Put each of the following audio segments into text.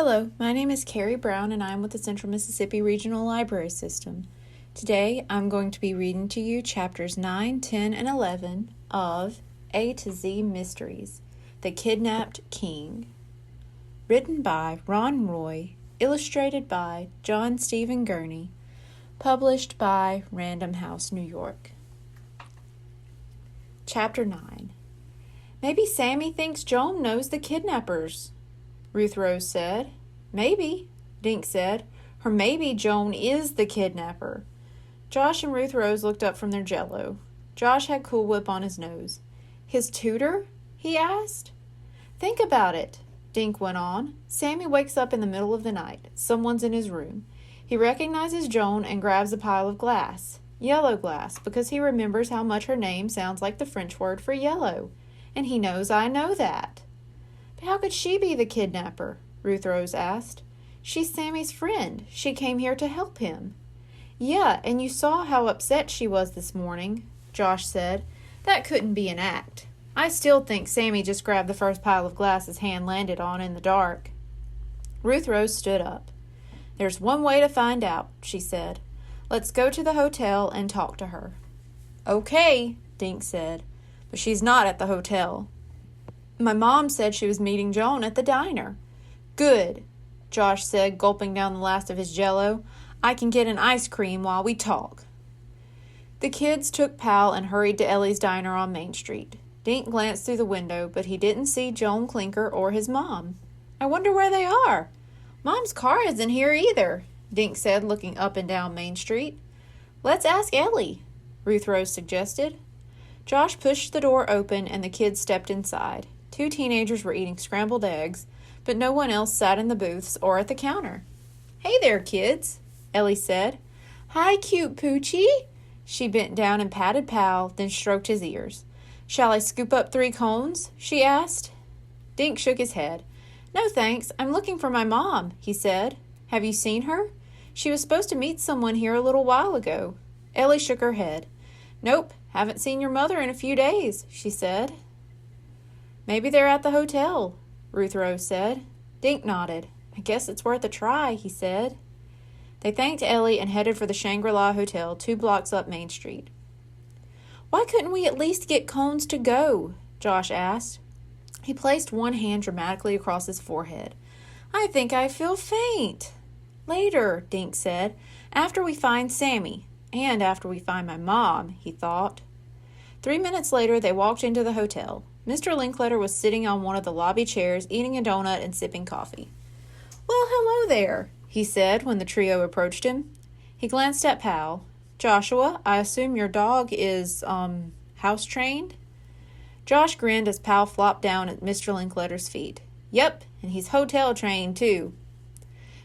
Hello, my name is Carrie Brown and I'm with the Central Mississippi Regional Library System. Today I'm going to be reading to you chapters 9, 10, and 11 of A to Z Mysteries, The Kidnapped King. Written by Ron Roy, illustrated by John Stephen Gurney, published by Random House, New York. Chapter 9. Maybe Sammy thinks Joan knows the kidnappers, Ruth Rose said. Maybe, Dink said, or maybe Joan is the kidnapper. Josh and Ruth Rose looked up from their jello. Josh had Cool Whip on his nose. His tutor? He asked. Think about it, Dink went on. Sammy wakes up in the middle of the night. Someone's in his room. He recognizes Joan and grabs a pile of glass. Yellow glass, because he remembers how much her name sounds like the French word for yellow. And he knows I know that. But how could she be the kidnapper? Ruth Rose asked. She's Sammy's friend. She came here to help him. Yeah, and you saw how upset she was this morning, Josh said. That couldn't be an act. I still think Sammy just grabbed the first pile of glass his hand landed on in the dark. Ruth Rose stood up. There's one way to find out, she said. Let's go to the hotel and talk to her. Okay, Dink said, but she's not at the hotel. My mom said she was meeting Joan at the diner. Good, Josh said, gulping down the last of his jello. I can get an ice cream while we talk. The kids took Pal and hurried to Ellie's diner on Main Street. Dink glanced through the window, but he didn't see Joan Clinker or his mom. I wonder where they are. Mom's car isn't here either, Dink said, looking up and down Main Street. Let's ask Ellie, Ruth Rose suggested. Josh pushed the door open and the kids stepped inside. 2 teenagers were eating scrambled eggs, but no one else sat in the booths or at the counter. Hey there, kids, Ellie said. Hi, cute Poochie. She bent down and patted Pal, then stroked his ears. Shall I scoop up 3 cones? She asked. Dink shook his head. No, thanks. I'm looking for my mom, he said. Have you seen her? She was supposed to meet someone here a little while ago. Ellie shook her head. Nope, haven't seen your mother in a few days, she said. Maybe they're at the hotel, Ruth Rose said. Dink nodded. I guess it's worth a try, he said. They thanked Ellie and headed for the Shangri-La Hotel 2 blocks up Main Street. Why couldn't we at least get cones to go? Josh asked. He placed one hand dramatically across his forehead. I think I feel faint. Later, Dink said, after we find Sammy, and after we find my mom, he thought. 3 minutes later, they walked into the hotel. Mr. Linkletter was sitting on one of the lobby chairs, eating a donut and sipping coffee. Well, hello there, he said when the trio approached him. He glanced at Pal. Joshua, I assume your dog is, house-trained? Josh grinned as Pal flopped down at Mr. Linkletter's feet. Yep, and he's hotel-trained, too.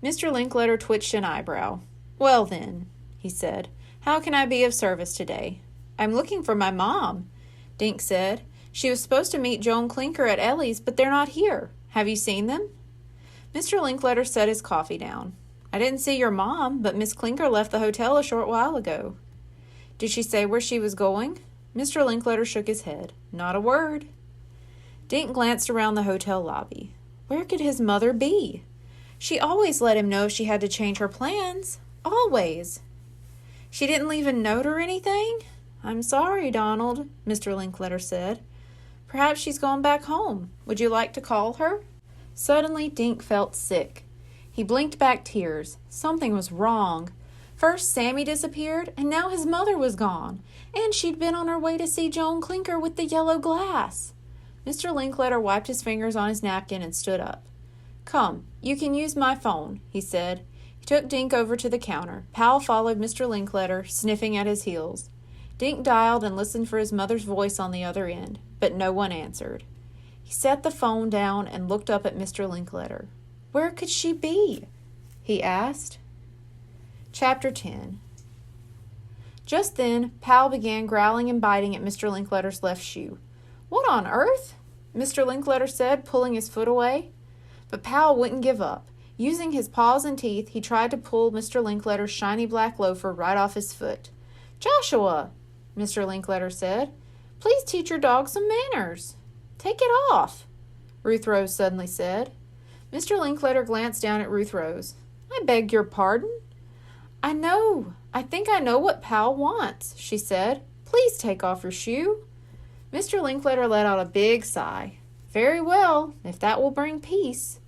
Mr. Linkletter twitched an eyebrow. Well, then, he said, how can I be of service today? I'm looking for my mom, Dink said. She was supposed to meet Joan Clinker at Ellie's, but they're not here. Have you seen them? Mr. Linkletter set his coffee down. I didn't see your mom, but Miss Clinker left the hotel a short while ago. Did she say where she was going? Mr. Linkletter shook his head. Not a word. Dink glanced around the hotel lobby. Where could his mother be? She always let him know if she had to change her plans. Always. She didn't leave a note or anything? I'm sorry, Donald, Mr. Linkletter said. Perhaps she's gone back home. Would you like to call her? Suddenly, Dink felt sick. He blinked back tears. Something was wrong. First, Sammy disappeared, and now his mother was gone. And she'd been on her way to see Joan Clinker with the yellow glass. Mr. Linkletter wiped his fingers on his napkin and stood up. Come, you can use my phone, he said. He took Dink over to the counter. Pal followed Mr. Linkletter, sniffing at his heels. Dink dialed and listened for his mother's voice on the other end, but no one answered. He set the phone down and looked up at Mr. Linkletter. Where could she be? He asked. Chapter 10. Just then, Pal began growling and biting at Mr. Linkletter's left shoe. What on earth? Mr. Linkletter said, pulling his foot away. But Pal wouldn't give up. Using his paws and teeth, he tried to pull Mr. Linkletter's shiny black loafer right off his foot. Joshua, Mr. Linkletter said, please teach your dog some manners. Take it off, Ruth Rose suddenly said. Mr. Linkletter glanced down at Ruth Rose. I beg your pardon? I think I know what Pal wants, she said. Please take off your shoe. Mr. Linkletter let out a big sigh. Very well, if that will bring peace.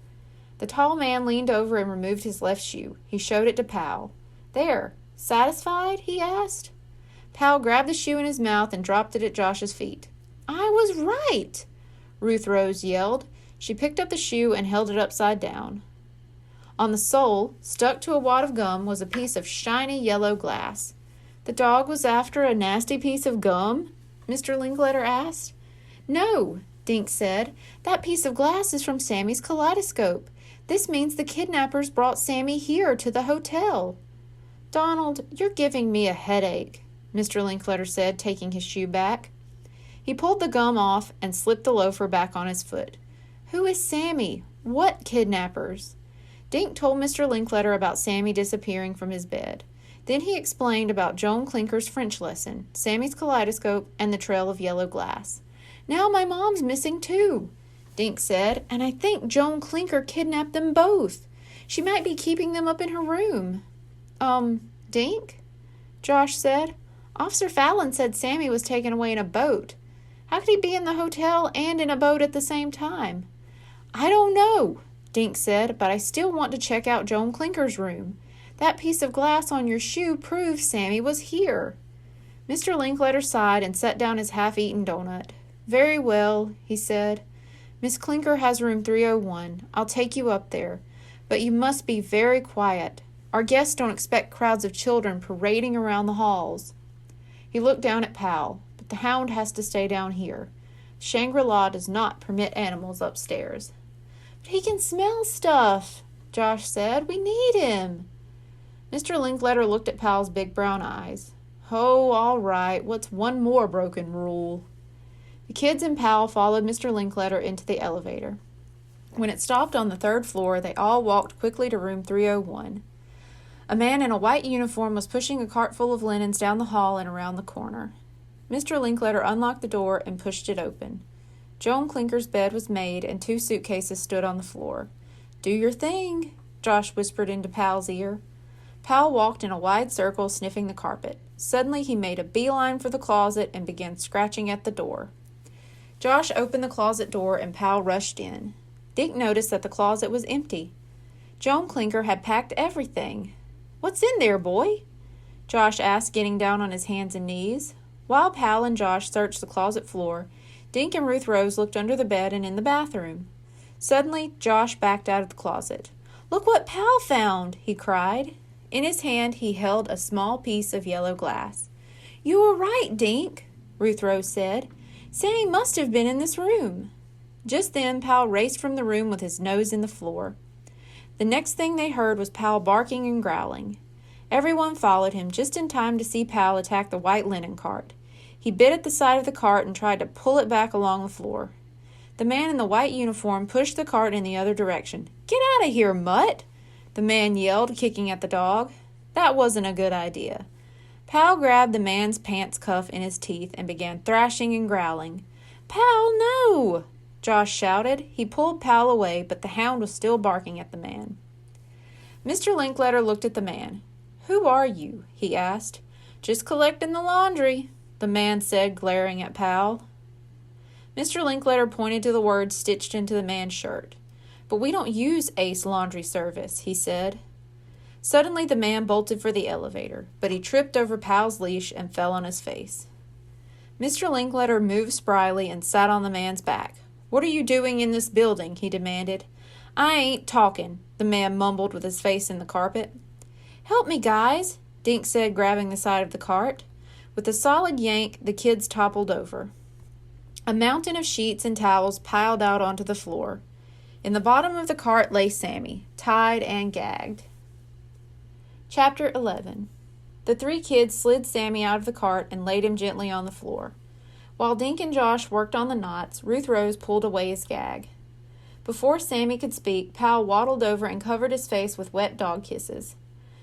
The tall man leaned over and removed his left shoe. He showed it to Pal. There, satisfied? He asked. Pal grabbed the shoe in his mouth and dropped it at Josh's feet. I was right, Ruth Rose yelled. She picked up the shoe and held it upside down. On the sole, stuck to a wad of gum, was a piece of shiny yellow glass. The dog was after a nasty piece of gum? Mr. Linkletter asked. No, Dink said. That piece of glass is from Sammy's kaleidoscope. This means the kidnappers brought Sammy here to the hotel. Donald, you're giving me a headache, Mr. Linkletter said, taking his shoe back. He pulled the gum off and slipped the loafer back on his foot. Who is Sammy? What kidnappers? Dink told Mr. Linkletter about Sammy disappearing from his bed. Then he explained about Joan Clinker's French lesson, Sammy's kaleidoscope, and the trail of yellow glass. Now my mom's missing too, Dink said, and I think Joan Clinker kidnapped them both. She might be keeping them up in her room. Dink? Josh said. Officer Fallon said Sammy was taken away in a boat. How could he be in the hotel and in a boat at the same time? I don't know, Dink said, but I still want to check out Joan Clinker's room. That piece of glass on your shoe proves Sammy was here. Mr. Linkletter sighed and set down his half-eaten donut. Very well, he said. Miss Clinker has room 301. I'll take you up there. But you must be very quiet. Our guests don't expect crowds of children parading around the halls. He looked down at Pal, but the hound has to stay down here. Shangri-La does not permit animals upstairs. But he can smell stuff, Josh said. We need him. Mr. Linkletter looked at Pal's big brown eyes. Oh, all right. What's one more broken rule? The kids and Pal followed Mr. Linkletter into the elevator. When it stopped on the 3rd floor, they all walked quickly to room 301. A man in a white uniform was pushing a cart full of linens down the hall and around the corner. Mr. Linkletter unlocked the door and pushed it open. Joan Clinker's bed was made and 2 suitcases stood on the floor. Do your thing, Josh whispered into Pal's ear. Pal walked in a wide circle, sniffing the carpet. Suddenly he made a beeline for the closet and began scratching at the door. Josh opened the closet door and Pal rushed in. Dink noticed that the closet was empty. Joan Clinker had packed everything. What's in there, boy? Josh asked, getting down on his hands and knees. While Pal and Josh searched the closet floor, Dink and Ruth Rose looked under the bed and in the bathroom. Suddenly, Josh backed out of the closet. Look what Pal found, he cried. In his hand, he held a small piece of yellow glass. You were right, Dink, Ruth Rose said. Sammy must have been in this room. Just then, Pal raced from the room with his nose in the floor. The next thing they heard was Pal barking and growling. Everyone followed him just in time to see Pal attack the white linen cart. He bit at the side of the cart and tried to pull it back along the floor. The man in the white uniform pushed the cart in the other direction. Get out of here, mutt! The man yelled, kicking at the dog. That wasn't a good idea. Pal grabbed the man's pants cuff in his teeth and began thrashing and growling. Pal, no! Josh shouted. He pulled Pal away, but the hound was still barking at the man. Mr. Linkletter looked at the man. Who are you? He asked. Just collecting the laundry, the man said, glaring at Pal. Mr. Linkletter pointed to the words stitched into the man's shirt. But we don't use Ace Laundry Service, he said. Suddenly the man bolted for the elevator, but he tripped over Pal's leash and fell on his face. Mr. Linkletter moved spryly and sat on the man's back. What are you doing in this building? He demanded. I ain't talking, the man mumbled with his face in the carpet. Help me, guys, Dink said, grabbing the side of the cart. With a solid yank, the kids toppled over. A mountain of sheets and towels piled out onto the floor. In the bottom of the cart lay Sammy, tied and gagged. Chapter 11. The 3 kids slid Sammy out of the cart and laid him gently on the floor. While Dink and Josh worked on the knots, Ruth Rose pulled away his gag. Before Sammy could speak, Pal waddled over and covered his face with wet dog kisses.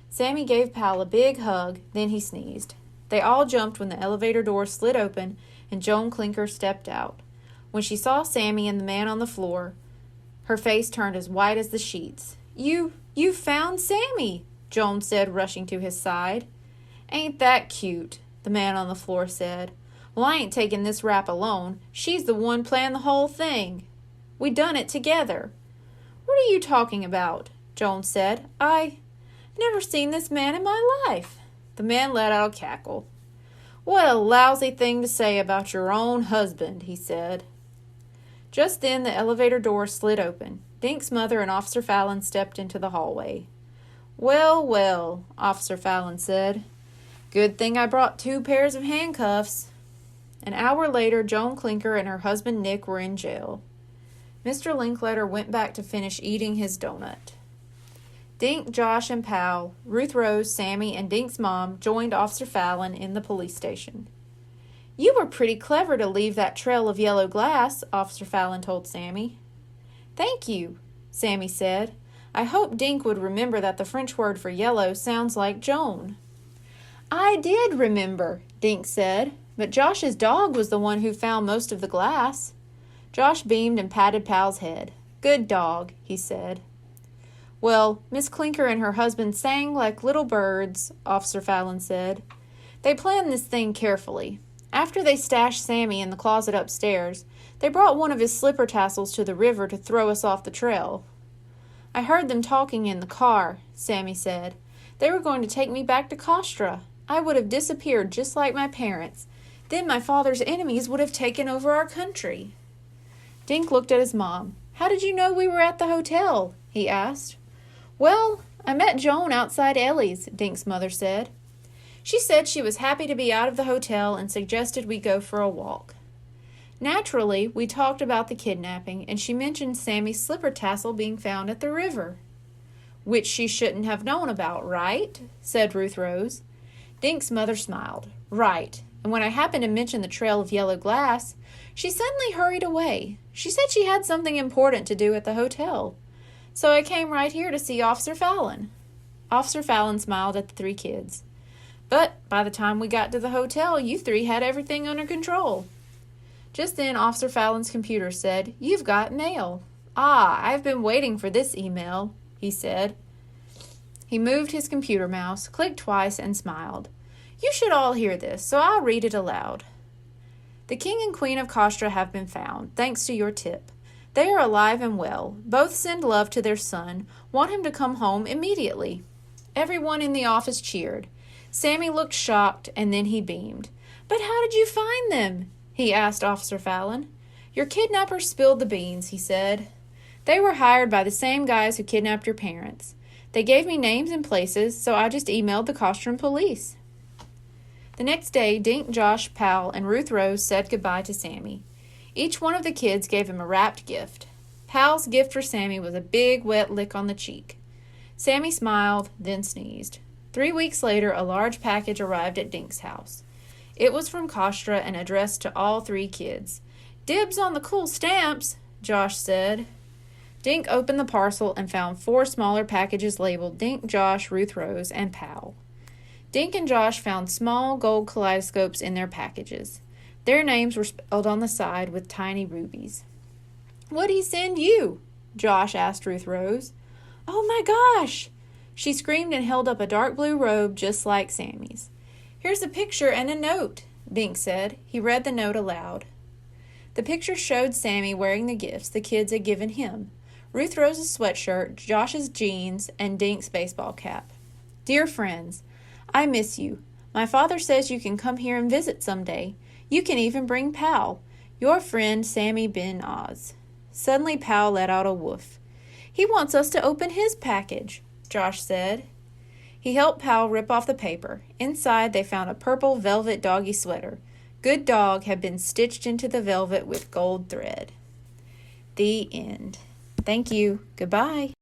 Sammy gave Pal a big hug, then he sneezed. They all jumped when the elevator door slid open and Joan Clinker stepped out. When she saw Sammy and the man on the floor, Her face turned as white as the sheets. You found Sammy, Joan said, rushing to his side. Ain't that cute, the man on the floor said. Well, I ain't taking this rap alone. She's the one planned the whole thing. We done it together. What are you talking about? Joan said. I never seen this man in my life. The man let out a cackle. What a lousy thing to say about your own husband, he said. Just then the elevator door slid open. Dink's mother and Officer Fallon stepped into the hallway. Well, well, Officer Fallon said. Good thing I brought 2 pairs of handcuffs. An hour later, Joan Clinker and her husband Nick were in jail. Mr. Linkletter went back to finish eating his donut. Dink, Josh, and Pal, Ruth Rose, Sammy, and Dink's mom joined Officer Fallon in the police station. You were pretty clever to leave that trail of yellow glass, Officer Fallon told Sammy. Thank you, Sammy said. I hope Dink would remember that the French word for yellow sounds like Joan. I did remember, Dink said, but Josh's dog was the one who found most of the glass. Josh beamed and patted Pal's head. Good dog, he said. Well, Miss Clinker and her husband sang like little birds, Officer Fallon said. They planned this thing carefully. After they stashed Sammy in the closet upstairs, they brought one of his slipper tassels to the river to throw us off the trail. I heard them talking in the car, Sammy said. They were going to take me back to Kostra. I would have disappeared just like my parents. Then my father's enemies would have taken over our country. Dink looked at his mom. How did you know we were at the hotel? He asked. Well, I met Joan outside Ellie's, Dink's mother said. She said she was happy to be out of the hotel and suggested we go for a walk. Naturally, we talked about the kidnapping, and she mentioned Sammy's slipper tassel being found at the river. Which she shouldn't have known about, right? Said Ruth Rose. Dink's mother smiled. Right, and when I happened to mention the trail of yellow glass, she suddenly hurried away. She said she had something important to do at the hotel. So I came right here to see Officer Fallon. Officer Fallon smiled at the 3 kids. But by the time we got to the hotel, you 3 had everything under control. Just then, Officer Fallon's computer said, You've got mail. Ah, I've been waiting for this email, he said. He moved his computer mouse, clicked twice, and smiled. You should all hear this, so I'll read it aloud. The King and Queen of Kostra have been found, thanks to your tip. They are alive and well. Both send love to their son, want him to come home immediately. Everyone in the office cheered. Sammy looked shocked, and then he beamed. But how did you find them? He asked Officer Fallon. Your kidnappers spilled the beans, he said. They were hired by the same guys who kidnapped your parents. They gave me names and places, so I just emailed the Kostrom police. The next day, Dink, Josh, Pal, and Ruth Rose said goodbye to Sammy. Each one of the kids gave him a wrapped gift. Pal's gift for Sammy was a big, wet lick on the cheek. Sammy smiled, then sneezed. 3 weeks later, a large package arrived at Dink's house. It was from Kostra and addressed to all 3 kids. Dibs on the cool stamps, Josh said. Dink opened the parcel and found 4 smaller packages labeled Dink, Josh, Ruth Rose, and Pal. Dink and Josh found small gold kaleidoscopes in their packages. Their names were spelled on the side with tiny rubies. What'd he send you? Josh asked Ruth Rose. Oh my gosh! She screamed and held up a dark blue robe just like Sammy's. Here's a picture and a note, Dink said. He read the note aloud. The picture showed Sammy wearing the gifts the kids had given him. Ruth Rose's sweatshirt, Josh's jeans, and Dink's baseball cap. Dear friends, I miss you. My father says you can come here and visit someday. You can even bring Pal, your friend Sammy Ben Oz. Suddenly Pal let out a woof. He wants us to open his package, Josh said. He helped Pal rip off the paper. Inside they found a purple velvet doggy sweater. Good Dog had been stitched into the velvet with gold thread. The end. Thank you. Goodbye.